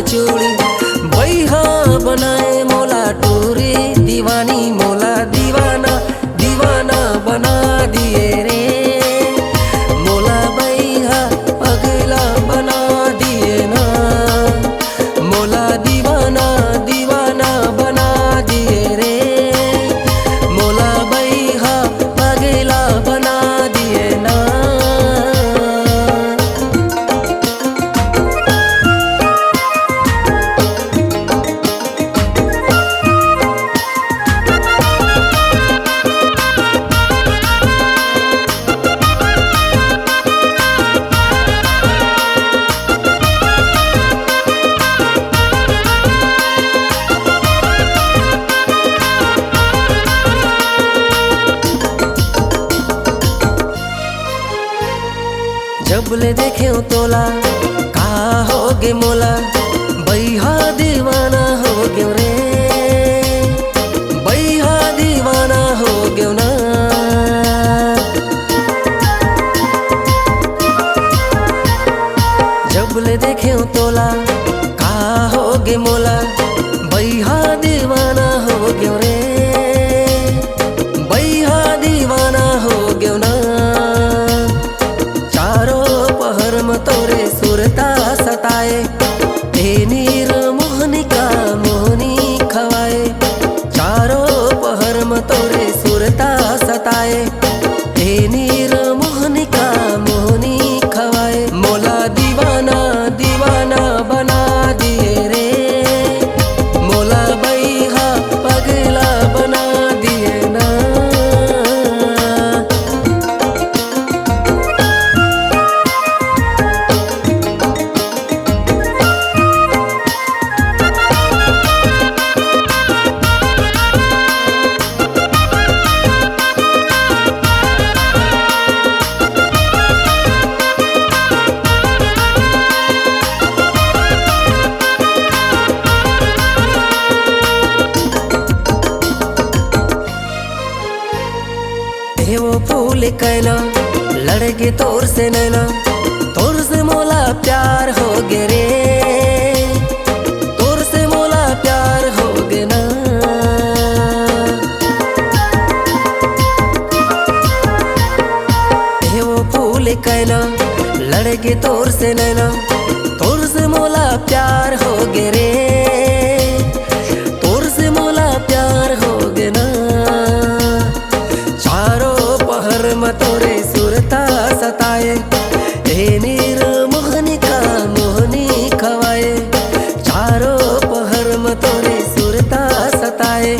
चूड़ी बैहा बनाए मोला टूरी दीवानी मोला दीवाना दीवाना बना दिए रे मोला बैहा पगला बना दिए ना मोला दीवाना दीवाना बना दिए रे मोला बैहा पगला बना दिए ना। जब ले देखे तोला का होगे मोला बैहा दीवाना हो गयो रे बैहा दीवाना हो गयो ना। जब ले देखे तोला का होगे मोला बैहा दीवाना हो गयो रे बैहा दीवाना हो गयो ना। तोरे सुरता सताए ए नीर मोहनी का मोहनी खवाए चारों पहर में तोरे सुरता सताए ए नीर मोहनी का मोहनी खवाए मोला दीवाना दीवाना बना दिए रे मोला बैहा पगला बना दिए ना। वो फूल कहना लड़के तोर से नैना तोर से मोला प्यार हो गे रे तोर से मोला प्यार हो गे ना। वो फूल कहना लड़के तोर से नैना तोर से मोला प्यार हो गे रे तोर से मोला प्यार हो गे ना। तोरे सुरता सताए ए नीर मोहनी का मोहनी खवाए चारों पहर में तोरे सुरता सताए।